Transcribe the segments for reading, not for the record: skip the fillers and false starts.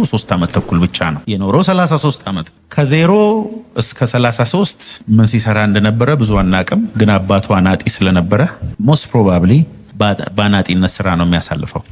3 ዓመት ተኩል ብቻ ነው የኖረው። 33 ዓመት ከ0 እስከ 33 ምን ሲሰራ እንደነበረ ብዙ አናቅም። ግን አባቱ አናጢ ስለነበረ ሞስት ፕሮባብሊ በአናጢነት ስራ ነው የሚያሳልፈው።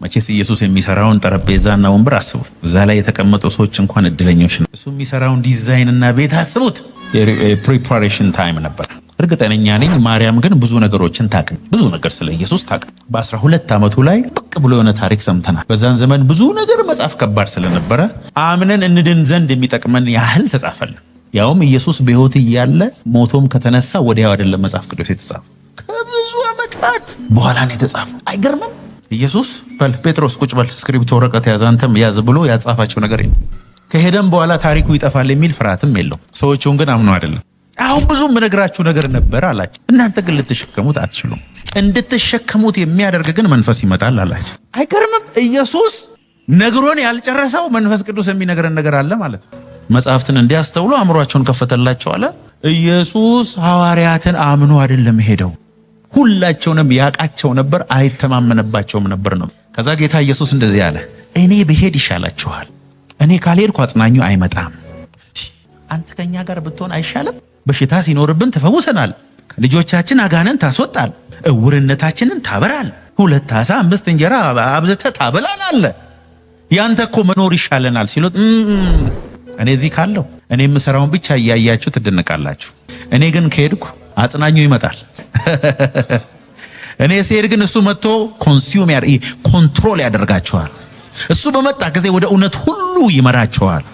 መቼስ ኢየሱስ የሚሰራውን ጠረጴዛና ወንበር አስቡት። እዛ ላይ የተቀመጡ ሰዎች እንኳን እድለኞች ነው። እሱ የሚሰራውን ዲዛይን እና ቤት አስቡት። የፕሪፓሬሽን ታይም ነበር። እርግጠኛ ነኝ ማርያም ግን ብዙ ነገሮችን ታውቅ፣ ብዙ ነገር ስለ ኢየሱስ ታውቅ። በ12 ዓመቱ ላይ ብቅ ብሎ የሆነ ታሪክ ሰምተናል። በዛን ዘመን ብዙ ነገር መጻፍ ከባድ ስለነበረ አምነን እንድን ዘንድ የሚጠቅመን ያህል ተጻፈልን። ያውም ኢየሱስ በሕይወት እያለ ሞቶም ከተነሳ ወዲያው አይደለም መጽሐፍ ቅዱስ የተጻፈው፣ ከብዙ ዓመታት በኋላ ነው የተጻፈው። አይገርምም? ኢየሱስ በል ጴጥሮስ ቁጭ በል ስክሪፕቶ ወረቀት ያዝ አንተም ያዝ ብሎ ያጻፋቸው ነገር የለም። ከሄደም በኋላ ታሪኩ ይጠፋል የሚል ፍርሃትም የለው። ሰዎቹን ግን አምነው አይደለም አሁን ብዙ የምነግራችሁ ነገር ነበር አላቸው። እናንተ ግን ልትሸከሙት አትችሉም። እንድትሸከሙት የሚያደርግ ግን መንፈስ ይመጣል አላቸው። አይገርምም? ኢየሱስ ነግሮን ያልጨረሰው መንፈስ ቅዱስ የሚነግረን ነገር አለ ማለት ነው። መጽሐፍትን እንዲያስተውሉ አእምሯቸውን ከፈተላቸው አለ። ኢየሱስ ሐዋርያትን አምኖ አይደለም ሄደው፣ ሁላቸውንም ያቃቸው ነበር፣ አይተማመነባቸውም ነበር ነው። ከዛ ጌታ ኢየሱስ እንደዚህ ያለ፣ እኔ ብሄድ ይሻላችኋል፣ እኔ ካልሄድኩ አጽናኙ አይመጣም። አንተ ከኛ ጋር ብትሆን አይሻልም? በሽታ ሲኖርብን ትፈውሰናል፣ ከልጆቻችን አጋነን ታስወጣል፣ እውርነታችንን ታበራል፣ 2 ዓሣ 5 እንጀራ አብዝተህ ታበላናል። ያንተ እኮ መኖር ይሻለናል ሲሉት እኔ እዚህ ካለው እኔ የምሰራውን ብቻ እያያችሁ ትደነቃላችሁ። እኔ ግን ከሄድኩ አጽናኙ ይመጣል። እኔ ሲሄድ ግን እሱ መጥቶ ኮንትሮል ያደርጋቸዋል። እሱ በመጣ ጊዜ ወደ እውነት ሁሉ ይመራቸዋል።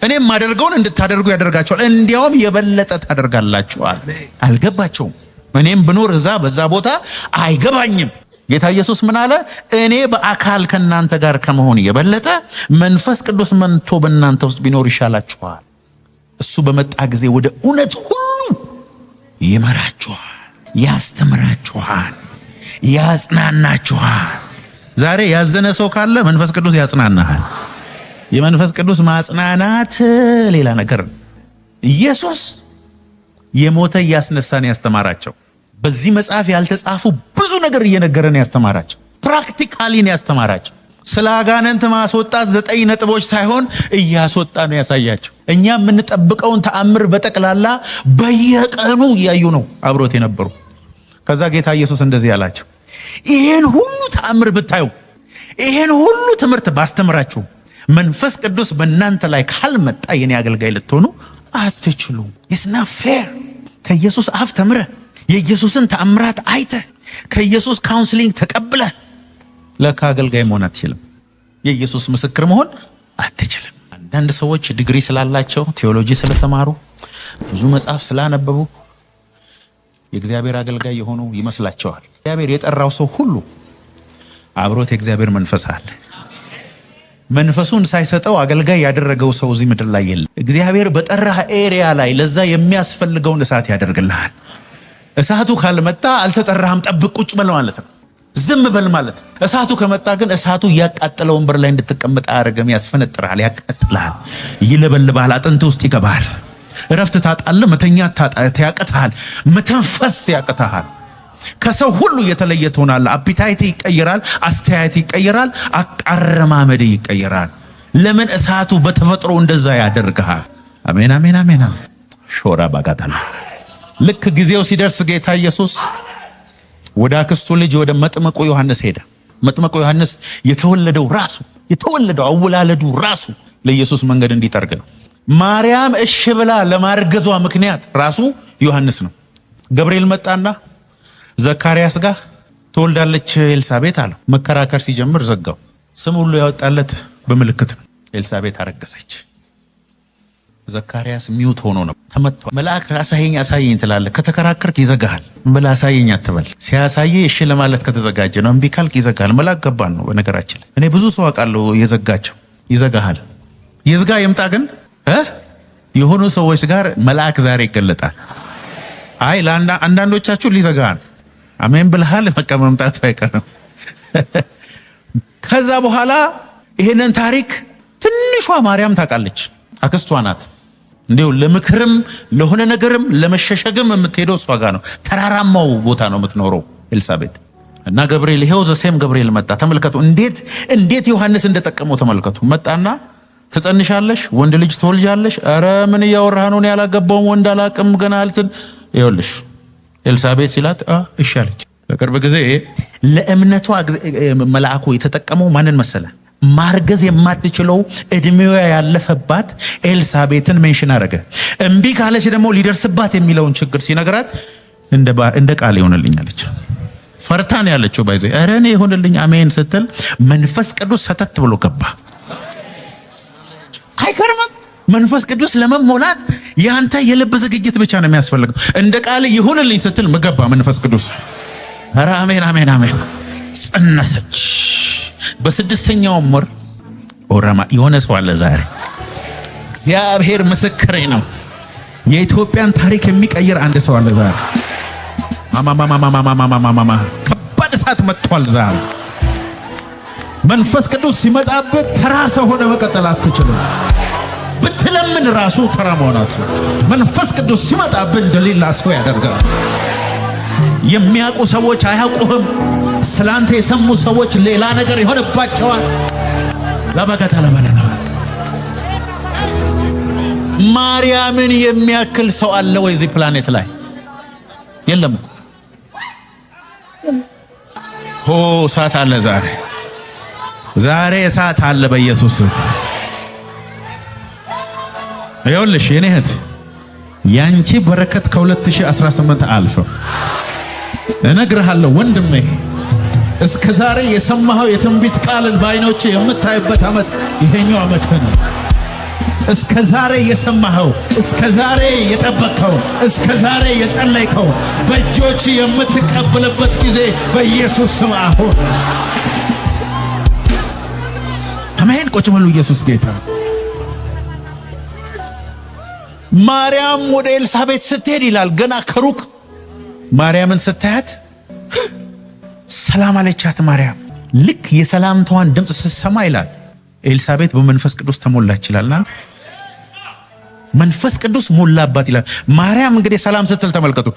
እኔም ማደርገውን እንድታደርጉ ያደርጋቸዋል። እንዲያውም የበለጠ ታደርጋላችኋል። አልገባቸውም። እኔም ብኖር በዛ ቦታ አይገባኝም። ጌታ ኢየሱስ ምን አለ? እኔ በአካል ከናንተ ጋር ከመሆን የበለጠ መንፈስ ቅዱስ መንቶ በእናንተ ውስጥ ቢኖር ይሻላችኋል። እሱ በመጣ ጊዜ ወደ እውነት ሁሉ ይመራችኋል፣ ያስተምራችኋል፣ ያጽናናችኋል። ዛሬ ያዘነ ሰው ካለ መንፈስ ቅዱስ ያጽናናሃል። የመንፈስ ቅዱስ ማጽናናት ሌላ ነገር ነው። ኢየሱስ የሞተ እያስነሳን ያስተማራቸው፣ በዚህ መጽሐፍ ያልተጻፉ ብዙ ነገር እየነገረን ያስተማራቸው፣ ፕራክቲካሊን ያስተማራቸው። ስለ አጋንንት ማስወጣት 9 ነጥቦች ሳይሆን እያስወጣ ነው ያሳያቸው። እኛ የምንጠብቀውን ተአምር በጠቅላላ በየቀኑ እያዩ ነው አብሮት የነበሩ። ከዛ ጌታ ኢየሱስ እንደዚህ ያላቸው፣ ይሄን ሁሉ ተአምር ብታዩ፣ ይሄን ሁሉ ትምህርት ባስተምራችሁ መንፈስ ቅዱስ በእናንተ ላይ ካልመጣ የኔ አገልጋይ ልትሆኑ አትችሉም። ኢስና ፌር። ከኢየሱስ አፍ ተምረ፣ የኢየሱስን ተአምራት አይተ፣ ከኢየሱስ ካውንስሊንግ ተቀብለ ለካ አገልጋይ መሆን አትችልም። የኢየሱስ ምስክር መሆን አትችልም። አንዳንድ ሰዎች ዲግሪ ስላላቸው፣ ቴዎሎጂ ስለተማሩ፣ ብዙ መጽሐፍ ስላነበቡ የእግዚአብሔር አገልጋይ የሆኑ ይመስላቸዋል። እግዚአብሔር የጠራው ሰው ሁሉ አብሮት የእግዚአብሔር መንፈስ አለ። መንፈሱን ሳይሰጠው አገልጋይ ያደረገው ሰው እዚህ ምድር ላይ የለም። እግዚአብሔር በጠራህ ኤሪያ ላይ ለዛ የሚያስፈልገውን እሳት ያደርግልሃል። እሳቱ ካልመጣ አልተጠራህም፣ ጠብቅ፣ ቁጭ በል ማለት ነው። ዝም በል ማለት። እሳቱ ከመጣ ግን እሳቱ እያቃጠለው ወንበር ላይ እንድትቀመጥ አያደርግም። ያስፈነጥራል፣ ያቃጥላል፣ ይለበልባል፣ አጥንት ውስጥ ይገባል። እረፍት ታጣለህ፣ መተኛት ያቅትሃል፣ መተንፈስ ያቅትሃል። ከሰው ሁሉ የተለየ ትሆናለህ። አፒታይት ይቀየራል፣ አስተያየት ይቀየራል፣ አረማመድ ይቀየራል። ለምን? እሳቱ በተፈጥሮ እንደዛ ያደርግሃል። አሜን፣ አሜን፣ አሜን። ሾራ ባጋታል። ልክ ጊዜው ሲደርስ ጌታ ኢየሱስ ወደ አክስቱ ልጅ ወደ መጥምቁ ዮሐንስ ሄደ። መጥምቁ ዮሐንስ የተወለደው አወላለዱ ራሱ ለኢየሱስ መንገድ እንዲጠርግ ነው። ማርያም እሺ ብላ ለማርገዟ ምክንያት ራሱ ዮሐንስ ነው። ገብርኤል መጣና ዘካርያስ ጋር ትወልዳለች ኤልሳቤጥ አለው። መከራከር ሲጀምር ዘጋው። ስም ሁሉ ያወጣለት በምልክት ነው። ኤልሳቤጥ አረገዘች። ዘካርያስ ሚውት ሆኖ ነው ተመቷል። መልአክ አሳየኝ ትላለህ። ከተከራከርክ ይዘጋሃል። በል አሳየኝ አትበል። ሲያሳየ እሺ ለማለት ከተዘጋጀ ነው። እምቢ ካልክ ይዘጋሃል። መልአክ ገባን ነው። በነገራችን ላይ እኔ ብዙ ሰው አውቃለሁ የዘጋቸው። ይዘጋሃል። ይዝጋ ይምጣ። ግን የሆኑ ሰዎች ጋር መልአክ ዛሬ ይገለጣል። አይ ለአንዳንዶቻችሁ ሊዘጋን አሜን ብልሃል። በቃ መምጣቱ አይቀርም። ከዛ በኋላ ይሄንን ታሪክ ትንሿ ማርያም ታውቃለች። አክስቷ ናት። እንዲሁ ለምክርም ለሆነ ነገርም ለመሸሸግም የምትሄደው እሷ ጋር ነው። ተራራማው ቦታ ነው የምትኖረው ኤልሳቤጥ። እና ገብርኤል ይሄው ዘሴም ገብርኤል መጣ። ተመልከቱ እንዴት ዮሐንስ እንደጠቀመው ተመልከቱ። መጣና ትጸንሻለሽ፣ ወንድ ልጅ ትወልጃለሽ። ኧረ ምን እያወራህ ነው? ያላገባውም ወንድ አላቅም ገና አልትን። ይኸውልሽ ኤልሳቤጥ ሲላት እሺ አለች። በቅርብ ጊዜ ለእምነቷ መልአኩ የተጠቀመው ማንን መሰለ? ማርገዝ የማትችለው እድሜዋ ያለፈባት ኤልሳቤጥን ሜንሽን አረገ። እምቢ ካለች ደግሞ ሊደርስባት የሚለውን ችግር ሲነግራት እንደ ቃል ይሆንልኝ አለች። ፈርታን ያለችው ባይዘ ኧረ እኔ ይሆንልኝ አሜን ስትል መንፈስ ቅዱስ ሰተት ብሎ ገባ። አይከርምም? መንፈስ ቅዱስ ለመሞላት ያንተ የልብ ዝግጅት ብቻ ነው የሚያስፈልገው። እንደ ቃል ይሁንልኝ ስትል መገባ መንፈስ ቅዱስ። ኧረ አሜን አሜን አሜን። ጸነሰች። በ6ኛው ወር ኦራማ የሆነ ሰው አለ ዛሬ። እግዚአብሔር ምስክሬ ነው። የኢትዮጵያን ታሪክ የሚቀይር አንድ ሰው አለ ዛሬ። ማማማማማማማማማ ከባድ እሳት መጥቷል ዛሬ። መንፈስ ቅዱስ ሲመጣበት ተራ ሰው ሆነ መቀጠል አትችልም። ብትለምን ራሱ ተራ መሆናችሁ። መንፈስ ቅዱስ ሲመጣብን እንደሌላ ሰው ያደርጋል። የሚያውቁ ሰዎች አያውቁህም። ስላንተ የሰሙ ሰዎች ሌላ ነገር ይሆንባቸዋል። ለበከታ ለበለና ማርያምን የሚያክል ሰው አለ ወይ እዚህ ፕላኔት ላይ? የለም። ሆ እሳት አለ ዛሬ እሳት አለ በኢየሱስ። ይኸውልሽ የኔ እህት ያንቺ በረከት ከ2018 አልፈ እነግርሃለሁ ወንድሜ፣ እስከ ዛሬ የሰማኸው የትንቢት ቃልን በዓይኖች የምታይበት ዓመት ይሄኛው ዓመት ነው። እስከ ዛሬ የሰማኸው፣ እስከ ዛሬ የጠበቅከው፣ እስከ ዛሬ የጸለይከው በእጆች የምትቀበልበት ጊዜ በኢየሱስ ስም አሁን አሜን። ቁጭ በሉ። ኢየሱስ ጌታ። ማርያም ወደ ኤልሳቤጥ ስትሄድ ይላል ገና ከሩቅ ማርያምን ስታያት ሰላም አለቻት። ማርያም ልክ የሰላምታዋን ድምፅ ስትሰማ ይላል ኤልሳቤጥ በመንፈስ ቅዱስ ተሞላች ይላልና መንፈስ ቅዱስ ሞላባት ይላል። ማርያም እንግዲህ ሰላም ስትል ተመልከቱ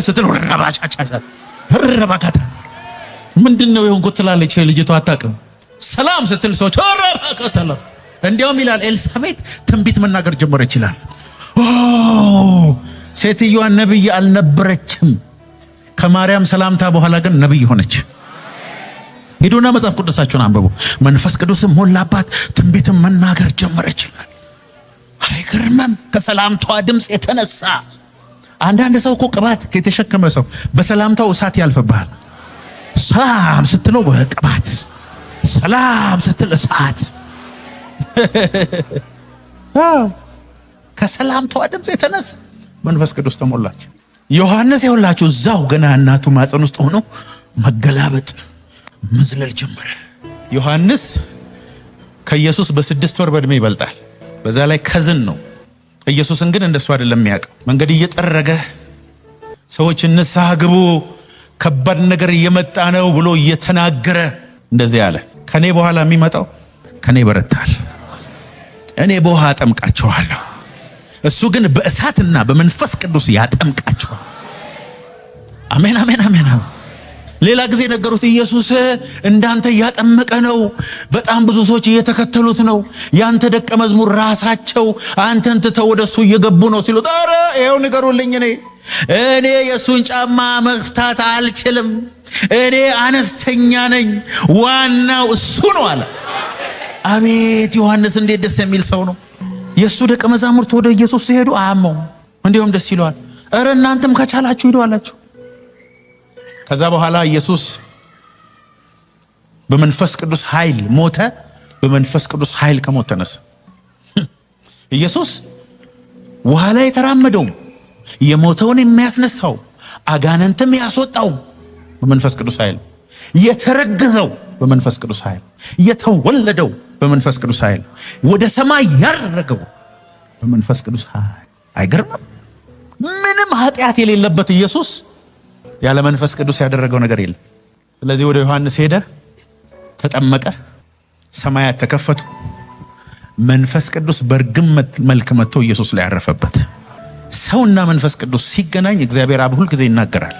ስትል ረባካታ ምንድነው የሆንኩት ትላለች ልጅቷ አታውቅም። ሰላም ስትል ሰዎች ረባካታ እንዲያውም ይላል ኤልሳቤጥ ትንቢት መናገር ጀመረች ይላል። ሴትዮዋ ነብይ አልነበረችም። ከማርያም ሰላምታ በኋላ ግን ነብይ ሆነች። ሄዱና መጽሐፍ ቅዱሳችሁን አንብቡ። መንፈስ ቅዱስም ሞላባት ትንቢትም መናገር ጀመረች ይላል። አይገርምም? ከሰላምታዋ ድምፅ የተነሳ አንዳንድ ሰው እኮ ቅባት የተሸከመ ሰው በሰላምታው እሳት ያልፍብሃል። ሰላም ስትለው ቅባት፣ ሰላም ስትል እሳት። ከሰላምታዋ ድምፅ የተነሳ መንፈስ ቅዱስ ተሞላች። ዮሐንስ ይኸውላችሁ እዛው ገና እናቱ ማፀን ውስጥ ሆኖ መገላበጥ መዝለል ጀመረ። ዮሐንስ ከኢየሱስ በ6 ወር በእድሜ ይበልጣል። በዛ ላይ ከዝን ነው። ኢየሱስን ግን እንደሱ አይደለም የሚያውቀው። መንገድ እየጠረገ ሰዎች ንስሐ ግቡ ከባድ ነገር እየመጣ ነው ብሎ እየተናገረ እንደዚህ ያለ ከኔ በኋላ የሚመጣው ከኔ ይበረታል፣ እኔ በውሃ አጠምቃችኋለሁ፣ እሱ ግን በእሳትና በመንፈስ ቅዱስ ያጠምቃችኋል። አሜን አሜን አሜን። ሌላ ጊዜ ነገሩት። ኢየሱስ እንዳንተ እያጠመቀ ነው፣ በጣም ብዙ ሰዎች እየተከተሉት ነው፣ ያንተ ደቀ መዝሙር ራሳቸው አንተን ትተው ወደሱ እየገቡ ነው ሲሉት፣ ኧረ ይሄው ንገሩልኝ፣ እኔ የሱን ጫማ መፍታት አልችልም፣ እኔ አነስተኛ ነኝ፣ ዋናው እሱ ነው አለ። አቤት ዮሐንስ እንዴት ደስ የሚል ሰው ነው። የሱ ደቀ መዛሙርት ወደ ኢየሱስ ሲሄዱ አያመው፣ እንዲሁም ደስ ይለዋል። ኧረ እናንተም ከቻላችሁ ሂዱ አላቸው። ከዛ በኋላ ኢየሱስ በመንፈስ ቅዱስ ኃይል ሞተ። በመንፈስ ቅዱስ ኃይል ከሞት ተነሳ። ኢየሱስ ውሃ ላይ የተራመደው የሞተውን የሚያስነሳው አጋንንትም ያስወጣው በመንፈስ ቅዱስ ኃይል፣ የተረገዘው በመንፈስ ቅዱስ ኃይል፣ የተወለደው በመንፈስ ቅዱስ ኃይል፣ ወደ ሰማይ ያረገው በመንፈስ ቅዱስ ኃይል። አይገርምም? ምንም ኃጢአት የሌለበት ኢየሱስ ያለ መንፈስ ቅዱስ ያደረገው ነገር የለም። ስለዚህ ወደ ዮሐንስ ሄደ፣ ተጠመቀ፣ ሰማያት ተከፈቱ፣ መንፈስ ቅዱስ በርግም መልክ መጥቶ ኢየሱስ ላይ ያረፈበት። ሰውና መንፈስ ቅዱስ ሲገናኝ እግዚአብሔር አብ ሁል ጊዜ ይናገራል።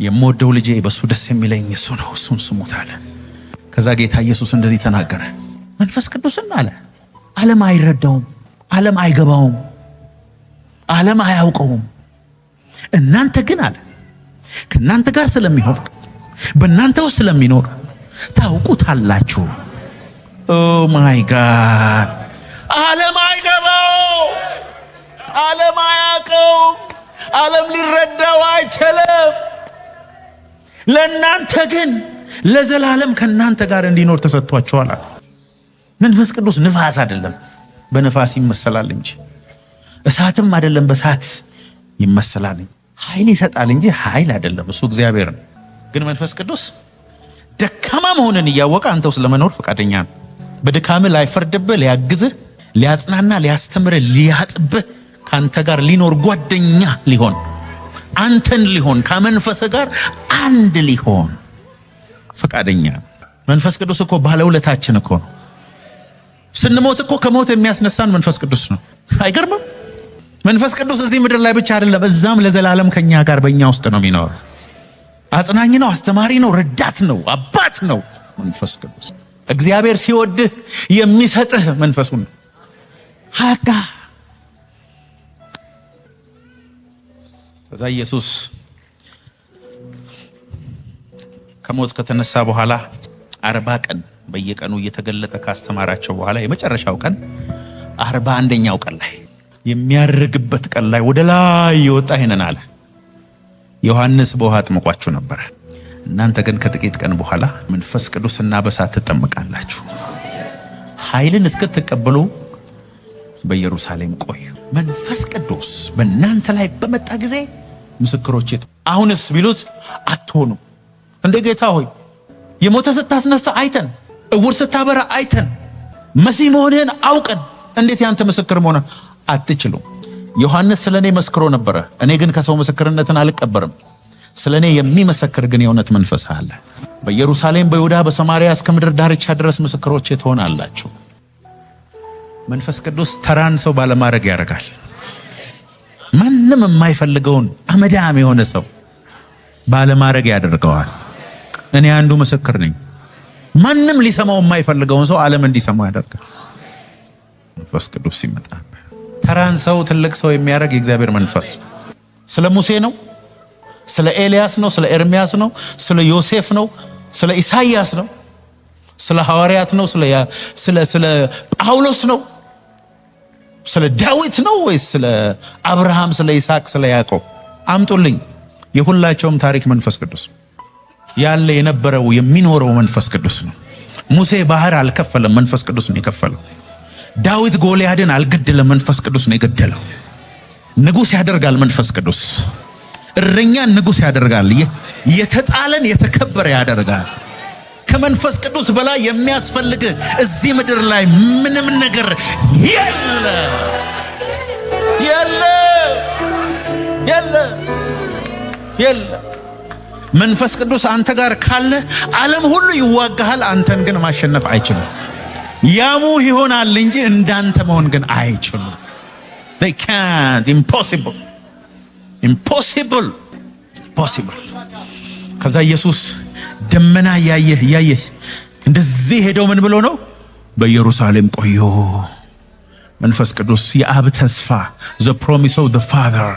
የምወደው ልጄ በሱ ደስ የሚለኝ እሱ ነው፣ እሱን ስሙት አለ። ከዛ ጌታ ኢየሱስ እንደዚህ ተናገረ። መንፈስ ቅዱስን አለ ዓለም አይረዳውም፣ ዓለም አይገባውም፣ ዓለም አያውቀውም። እናንተ ግን አለ ከእናንተ ጋር ስለሚሆን በእናንተ ውስጥ ስለሚኖር ታውቁታላችሁ። ኦ ማይ ጋድ! ዓለም አይገባው፣ ዓለም አያውቀው፣ ዓለም ሊረዳው አይችልም። ለእናንተ ግን ለዘላለም ከእናንተ ጋር እንዲኖር ተሰጥቷችኋል። መንፈስ ቅዱስ ንፋስ አይደለም፣ በንፋስ ይመሰላል እንጂ እሳትም አይደለም፣ በእሳት ይመሰላል እንጂ ኃይል ይሰጣል እንጂ ኃይል አይደለም። እሱ እግዚአብሔር ነው። ግን መንፈስ ቅዱስ ደካማ መሆንን እያወቀ አንተ ውስጥ ለመኖር ፈቃደኛ ነው። በድካምህ ላይፈርድብህ፣ ሊያግዝህ፣ ሊያጽናና፣ ሊያስተምርህ፣ ሊያጥብህ፣ ካንተ ጋር ሊኖር ጓደኛ ሊሆን አንተን ሊሆን ከመንፈስህ ጋር አንድ ሊሆን ፈቃደኛ። መንፈስ ቅዱስ እኮ ባለውለታችን እኮ ነው። ስንሞት እኮ ከሞት የሚያስነሳን መንፈስ ቅዱስ ነው። አይገርምም? መንፈስ ቅዱስ እዚህ ምድር ላይ ብቻ አይደለም፣ እዛም ለዘላለም ከኛ ጋር በእኛ ውስጥ ነው የሚኖር። አጽናኝ ነው፣ አስተማሪ ነው፣ ረዳት ነው፣ አባት ነው። መንፈስ ቅዱስ እግዚአብሔር ሲወድህ የሚሰጥህ መንፈሱን ነው። ሀጋ ከዛ ኢየሱስ ከሞት ከተነሳ በኋላ 40 ቀን በየቀኑ እየተገለጠ ካስተማራቸው በኋላ የመጨረሻው ቀን 41ኛው ቀን ላይ የሚያርግበት ቀን ላይ ወደ ላይ የወጣ ይሄንን አለ፣ ዮሐንስ በውሃ አጥምቋችሁ ነበር፣ እናንተ ግን ከጥቂት ቀን በኋላ መንፈስ ቅዱስና በእሳት ትጠመቃላችሁ፣ ኃይልን እስክትቀበሉ በኢየሩሳሌም ቆዩ። መንፈስ ቅዱስ በእናንተ ላይ በመጣ ጊዜ ምስክሮቼ። አሁንስ ቢሉት አትሆኑ። እንደ ጌታ ሆይ የሞተ ስታስነሳ አይተን፣ እውር ስታበራ አይተን፣ መሲህ መሆንህን አውቀን እንዴት ያንተ ምስክር መሆን አትችሉም? ዮሐንስ ስለኔ መስክሮ ነበረ፣ እኔ ግን ከሰው ምስክርነትን አልቀበርም። ስለኔ የሚመሰክር ግን የእውነት መንፈስ አለ። በኢየሩሳሌም፣ በይሁዳ፣ በሰማርያ እስከ ምድር ዳርቻ ድረስ ምስክሮቼ ትሆናላችሁ። መንፈስ ቅዱስ ተራን ሰው ባለማድረግ ያደርጋል። ማንም የማይፈልገውን አመዳም የሆነ ሰው ባለማድረግ ያደርገዋል። እኔ አንዱ ምስክር ነኝ። ማንም ሊሰማው የማይፈልገውን ሰው ዓለም እንዲሰማው ያደርጋል። መንፈስ ቅዱስ ሲመጣ ተራን ሰው ትልቅ ሰው የሚያደርግ የእግዚአብሔር መንፈስ። ስለ ሙሴ ነው፣ ስለ ኤልያስ ነው፣ ስለ ኤርሚያስ ነው፣ ስለ ዮሴፍ ነው፣ ስለ ኢሳይያስ ነው፣ ስለ ሐዋርያት ነው፣ ስለ ጳውሎስ ነው፣ ስለ ዳዊት ነው ወይስ ስለ አብርሃም፣ ስለ ይስሐቅ፣ ስለ ያዕቆብ? አምጡልኝ። የሁላቸውም ታሪክ መንፈስ ቅዱስ ያለ የነበረው የሚኖረው መንፈስ ቅዱስ ነው። ሙሴ ባህር አልከፈለም፣ መንፈስ ቅዱስ ነው የከፈለው። ዳዊት ጎልያድን አልገደለም፣ መንፈስ ቅዱስ ነው የገደለው። ንጉሥ ያደርጋል መንፈስ ቅዱስ። እረኛን ንጉሥ ያደርጋል። የተጣለን የተከበረ ያደርጋል። ከመንፈስ ቅዱስ በላይ የሚያስፈልግ እዚህ ምድር ላይ ምንም ነገር የለ የለ የለ የለ። መንፈስ ቅዱስ አንተ ጋር ካለ ዓለም ሁሉ ይዋጋሃል፣ አንተን ግን ማሸነፍ አይችልም። ያሙ ይሆናል እንጂ እንዳንተ መሆን ግን አይችሉም። they can't impossible impossible possible። ከዛ ኢየሱስ ደመና ያየህ እንደዚህ ሄደው ምን ብሎ ነው? በኢየሩሳሌም ቆዩ። መንፈስ ቅዱስ የአብ ተስፋ the promise of the father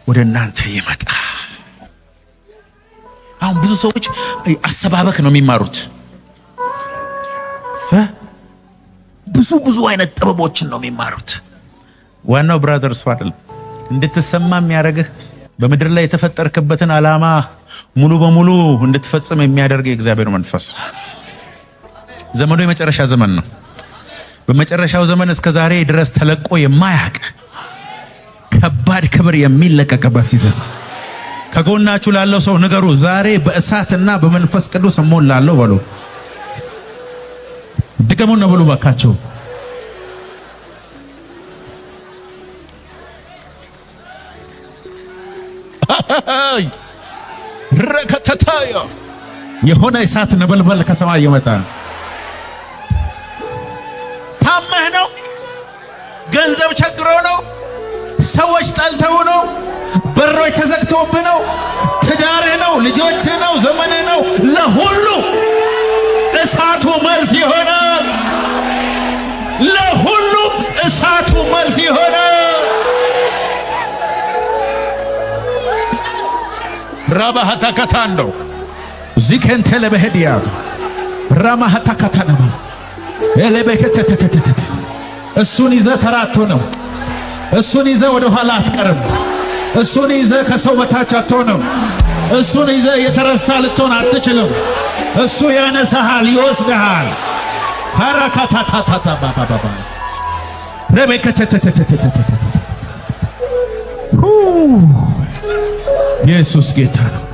ወደ እናንተ ይመጣ። አሁን ብዙ ሰዎች አሰባበክ ነው የሚማሩት። ብዙ አይነት ጥበቦችን ነው የሚማሩት። ዋናው ብራዘር እሱ አይደለም። እንድትሰማ የሚያደርግህ በምድር ላይ የተፈጠርክበትን ዓላማ ሙሉ በሙሉ እንድትፈጽም የሚያደርግ የእግዚአብሔር መንፈስ። ዘመኑ የመጨረሻ ዘመን ነው። በመጨረሻው ዘመን እስከ ዛሬ ድረስ ተለቆ የማያውቅ ከባድ ክብር የሚለቀቅበት ሲዘን። ከጎናችሁ ላለው ሰው ንገሩ፣ ዛሬ በእሳትና በመንፈስ ቅዱስ እሞላለሁ በሉ። ድገሙና በሉ ባካችሁ። ረከተታዮ የሆነ እሳት ነበልባል ከሰማይ ይመጣል። ታመህ ነው? ገንዘብ ቸግሮ ነው? ሰዎች ጠልተው ነው? በሮች ተዘግተውብህ ነው? ትዳሬ ነው፣ ልጆች ነው፣ ዘመኔ ነው፣ ለሁሉ እሳቱ መልስ ይሆናል። ለሁሉ እሳቱ መልስ ይሆናል። ራባሃታ ካታንዶ ዚከንተ ለበህዲያ ራማሃታ ካታናማ ኤሌበከተተተተ እሱን ይዘህ ተራቶ ነው። እሱን ይዘህ ወደ ኋላ አትቀርም። እሱን ይዘህ ከሰው በታች አትሆንም። እሱን ይዘህ የተረሳ ልትሆን አትችልም። እሱ ያነሳሃል፣ ይወስድሃል። ሐራካታታታታ ባባባ ረበከተተተተተ ኢየሱስ ጌታ ነው።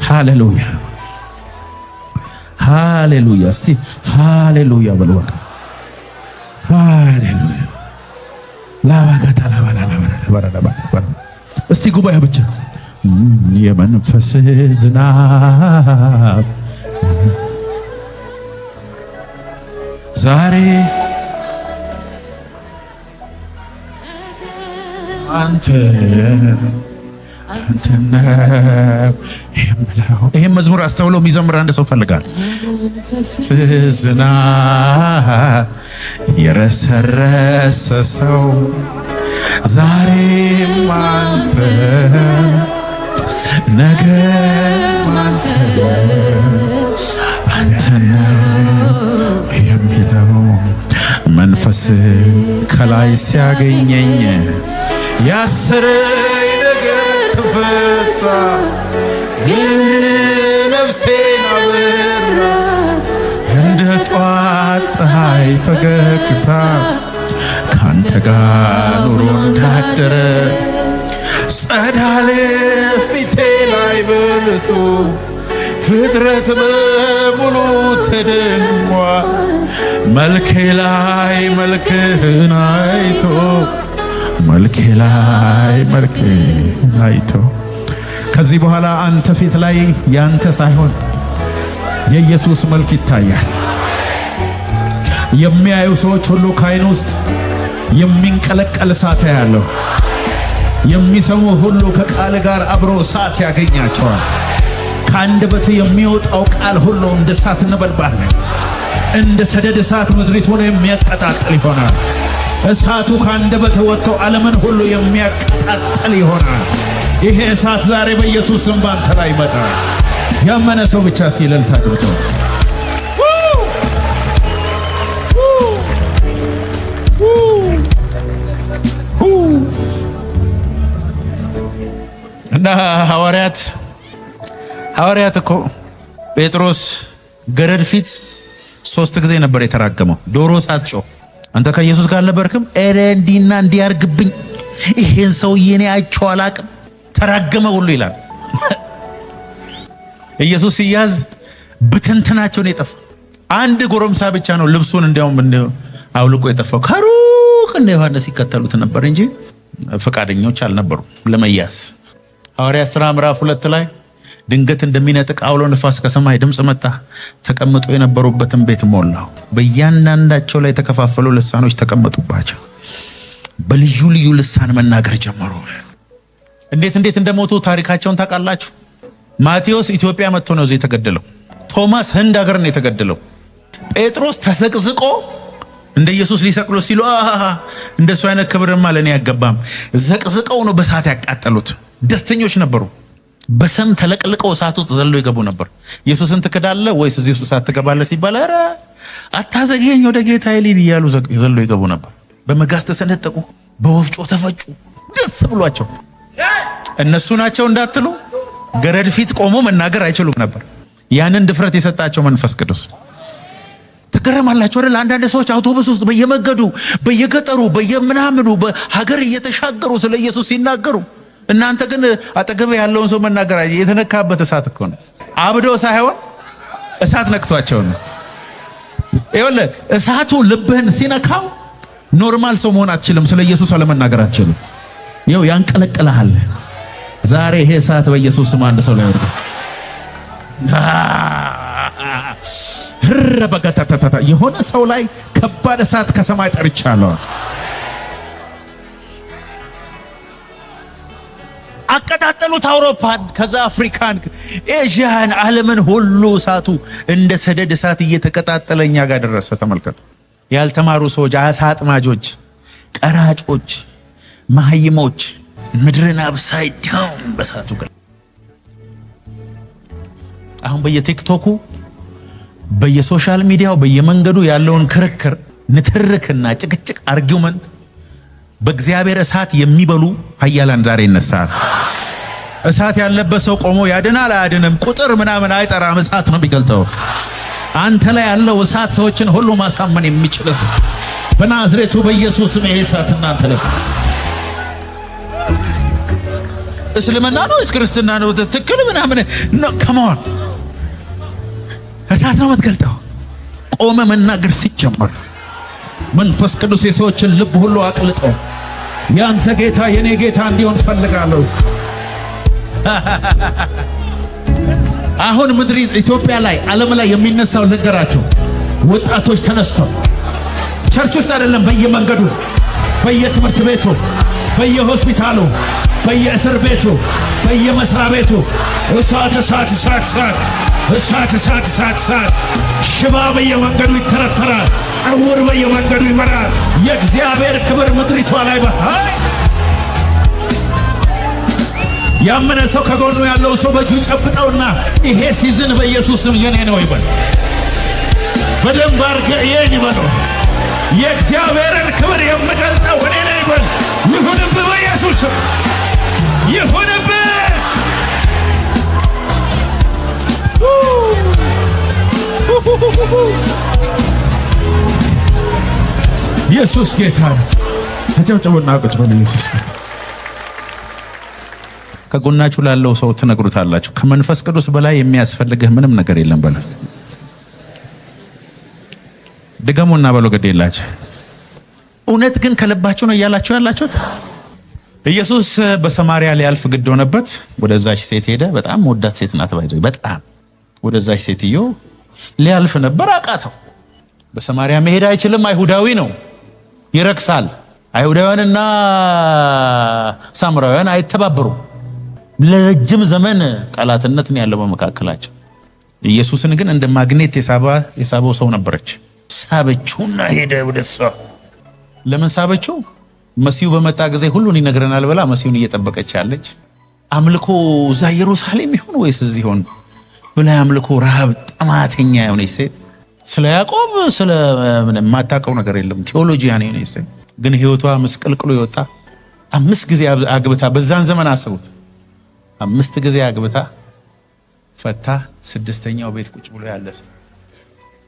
ሃሌሉያ ሃሌሉያ። እስቲ ሃሌሉያ በሉ። በቃ ሃሌሉያ ላባጋታ ላባላባላባላባ እስቲ ጉባኤ ብቻ የመንፈስ ዝናብ ዛሬ አንተ የምለው ይህም መዝሙር አስተውሎ የሚዘምር አንድ ሰው ፈልጋል። ዝናብ የረሰረሰ ሰው ዛሬም አንተ ነገም አንተ የሚለው መንፈስ ከላይ ሲያገኘኝ ያሰረኝ ነገር ተፈታ። ነፍሴን አበራ እንደ ጧት ፀሐይ ፈገግታ ካንተ ጋር ኑሮ እንዳደረ ጸዳለ ፊቴ ላይ በልቶ ፍጥረት በሙሉ ተደንቋል። መልኬ ላይ መልክህን አይቶ መልኬ ላይ መልክህን አይቶ ከዚህ በኋላ አንተ ፊት ላይ ያንተ ሳይሆን የኢየሱስ መልክ ይታያል። የሚያዩ ሰዎች ሁሉ ከዓይን ውስጥ የሚንቀለቀል እሳት ያለው የሚሰሙ ሁሉ ከቃል ጋር አብሮ እሳት ያገኛቸዋል። ከአንደበት የሚወጣው ቃል ሁሉ እንደ እሳት ነበልባል፣ እንደ ሰደድ እሳት ምድሪቱን የሚያቀጣጥል ይሆናል። እሳቱ ከአንደበት ወጥቶ ዓለምን ሁሉ የሚያቀጣጥል ይሆናል። ይሄ እሳት ዛሬ በኢየሱስ ስም ባንተ ላይ ይመጣል። ያመነ ሰው ብቻ እስቲ እልልታ ጭብጨባ። እና ሐዋርያት እኮ ጴጥሮስ ገረድ ፊት 3 ጊዜ ነበር የተራገመው። ዶሮ ሳትጮህ አንተ ከኢየሱስ ጋር አልነበርክም? እረ እንዲና እንዲያርግብኝ ይሄን ሰውዬ እኔ አይቼው አላቅም። ተራገመ ሁሉ ይላል። ኢየሱስ ሲያዝ ብትንትናቸውን የጠፋ አንድ ጎረምሳ ብቻ ነው ልብሱን እንዲያውም አውልቆ የጠፋው። ከሩቅ እንደ ዮሐንስ ይከተሉት ነበር እንጂ ፈቃደኞች አልነበሩም ለመያዝ። ሐዋርያት ሥራ ምዕራፍ 2 ላይ ድንገት እንደሚነጥቅ አውሎ ንፋስ ከሰማይ ድምፅ መጣ፣ ተቀምጦ የነበሩበትን ቤት ሞላው። በእያንዳንዳቸው ላይ የተከፋፈሉ ልሳኖች ተቀመጡባቸው፣ በልዩ ልዩ ልሳን መናገር ጀመሩ። እንዴት እንደሞቱ ታሪካቸውን ታውቃላችሁ? ማቴዎስ ኢትዮጵያ መጥቶ ነው እዚህ የተገደለው። ቶማስ ህንድ ሀገር ነው የተገደለው። ጴጥሮስ ተዘቅዝቆ እንደ ኢየሱስ ሊሰቅሉ ሲሉ እንደሱ አይነት ክብርማ ለኔ ያገባም ዘቅዝቀው ነው በእሳት ያቃጠሉት። ደስተኞች ነበሩ። በሰም ተለቅልቀው እሳት ውስጥ ዘሎ ይገቡ ነበር። ኢየሱስን ትክዳለህ ወይስ እዚህ ውስጥ እሳት ትገባለህ ሲባል ኧረ አታዘግየኝ ወደ ጌታ ይሊድ እያሉ ዘሎ ይገቡ ነበር። በመጋዝ ተሰነጠቁ፣ በወፍጮ ተፈጩ፣ ደስ ብሏቸው። እነሱ ናቸው እንዳትሉ ገረድ ፊት ቆሞ መናገር አይችሉም ነበር። ያንን ድፍረት የሰጣቸው መንፈስ ቅዱስ። ትገረማላችሁ አይደል? አንዳንድ ሰዎች አውቶቡስ ውስጥ በየመገዱ በየገጠሩ በየምናምኑ በሀገር እየተሻገሩ ስለ ኢየሱስ ሲናገሩ፣ እናንተ ግን አጠገብ ያለውን ሰው መናገር የተነካበት እሳት እኮ ነው። አብዶ ሳይሆን እሳት ነክቷቸው ነው። ይኸውልህ እሳቱ ልብህን ሲነካው ኖርማል ሰው መሆን አትችልም። ስለ ኢየሱስ አለመናገር አትችልም። ይኸው ያንቀለቅልሃል። ዛሬ ይሄ እሳት በኢየሱስ ስም አንድ ሰው ላይ ወርዶ የሆነ ሰው ላይ ከባድ እሳት ከሰማይ ጠርቻለሁ። አቃጠሉት አውሮፓን፣ ከዛ አፍሪካን፣ ኤዥያን፣ ዓለምን ሁሉ እሳቱ እንደ ሰደድ እሳት እየተቀጣጠለ እኛ ጋር ደረሰ። ተመልከቱ። ያልተማሩ ሰዎች፣ አሳ አጥማጆች፣ ቀራጮች፣ መሀይሞች ምድርን አብሳይ ዳውን በእሳቱ ጋር አሁን በየቲክቶኩ በየሶሻል ሚዲያው በየመንገዱ ያለውን ክርክር፣ ንትርክና ጭቅጭቅ አርጊውመንት በእግዚአብሔር እሳት የሚበሉ ኃያላን ዛሬ ይነሳል። እሳት ያለበት ሰው ቆሞ ያድናል አያድንም ቁጥር ምናምን አይጠራም። እሳት ነው የሚገልጠው። አንተ ላይ ያለው እሳት ሰዎችን ሁሉ ማሳመን የሚችል እሳት በናዝሬቱ በኢየሱስ ስም ይሄ እሳት እናንተ ላይ እስልምና ነው ክርስትና ነው ትክክል ምናምን ነው ከመሆን እሳት ነው የምትገልጠው። ቆመ መናገር ሲጀመር መንፈስ ቅዱስ የሰዎችን ልብ ሁሉ አቅልጦ ያንተ ጌታ የኔ ጌታ እንዲሆን ፈልጋለሁ። አሁን ምድር ኢትዮጵያ ላይ ዓለም ላይ የሚነሳው ልንገራቸው። ወጣቶች ተነስተው ቸርች ውስጥ አይደለም፣ በየመንገዱ፣ በየትምህርት ቤቱ፣ በየሆስፒታሉ፣ በየእስር ቤቱ፣ በየመስሪያ ቤቱ እሳት እሳት እሳት እሳት እሳት እሳት እሳት እሳት። ሽባ በየመንገዱ ይተረተራል፣ ዕውር በየመንገዱ ይመራል። የእግዚአብሔር ክብር ምድሪቷ ላይ በሃይ ያመነ ሰው ከጎኑ ያለው ሰው በእጁ ጨብጠውና ይሄ ሲዝን በኢየሱስ ስም የኔ ነው ይበል። በደንብ አድርገህ የኔ ይበለው። የእግዚአብሔርን ክብር የምገልጠው እኔ ነኝ ይበል። ይሁንብህ፣ በኢየሱስ ስም ይሁንብህ። ኢየሱስ ጌታ ነው። ተጨብጨቡና ቁጭ በሉ። ኢየሱስ ከጎናችሁ ላለው ሰው ትነግሩታላችሁ፣ ከመንፈስ ቅዱስ በላይ የሚያስፈልግህ ምንም ነገር የለም በሉት። ድገሙና በሉ። ግድ የላችሁ። እውነት ግን ከልባችሁ ነው እያላችሁ ያላችሁት። ኢየሱስ በሰማርያ ሊያልፍ ግድ ሆነበት። ወደዛች ሴት ሄደ። በጣም ወዳት ሴት ናት። ባይዘው በጣም ወደዛች ሴትዮ ሊያልፍ ነበር፣ አቃተው። በሰማርያ መሄድ አይችልም፣ አይሁዳዊ ነው፣ ይረክሳል። አይሁዳውያንና ሳምራውያን አይተባበሩም። ለረጅም ዘመን ጠላትነት ነው ያለው በመካከላቸው። ኢየሱስን ግን እንደ ማግኔት የሳበው ሰው ነበረች። ሳበችውና ሄደ ወደሷ። ለምን ሳበችው? መሲሁ በመጣ ጊዜ ሁሉን ይነግረናል ብላ መሲሁን እየጠበቀች ያለች። አምልኮ እዛ ኢየሩሳሌም ይሆን ወይስ እዚህ ይሆን ብላ አምልኮ ረሃብ ጠማተኛ የሆነች ሴት፣ ስለ ያዕቆብ ስለ ምንም ማታውቀው ነገር የለም፣ ቴዎሎጂያን የሆነች ሴት ግን ህይወቷ ምስቅልቅሎ ይወጣ። 5 ጊዜ አግብታ፣ በዛን ዘመን አስቡት፣ 5 ጊዜ አግብታ ፈታ፣ 6ኛው ቤት ቁጭ ብሎ ያለ ሰው፣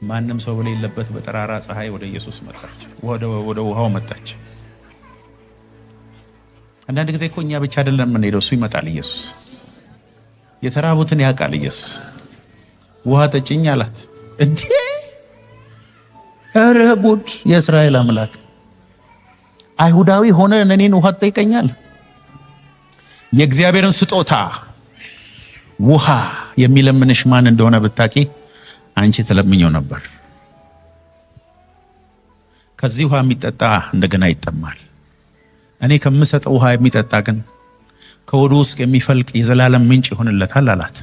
ማንም ሰው በሌለበት በጠራራ ፀሐይ ወደ ኢየሱስ መጣች፣ ወደ ውሃው መጣች። አንዳንድ ጊዜ እኮ እኛ ብቻ አይደለም የምንሄደው፣ እሱ ይመጣል። ኢየሱስ የተራቡትን ያውቃል። ኢየሱስ ውሃ ጠጭኝ አላት። እንዴ ኧረ ጉድ! የእስራኤል አምላክ አይሁዳዊ ሆነ እኔን ውሃ ትጠይቀኛል? የእግዚአብሔርን ስጦታ ውሃ የሚለምንሽ ማን እንደሆነ ብታቂ አንቺ ትለምኘው ነበር። ከዚህ ውሃ የሚጠጣ እንደገና ይጠማል። እኔ ከምሰጠው ውሃ የሚጠጣ ግን ከሆዱ ውስጥ የሚፈልቅ የዘላለም ምንጭ ይሆንለታል አላት።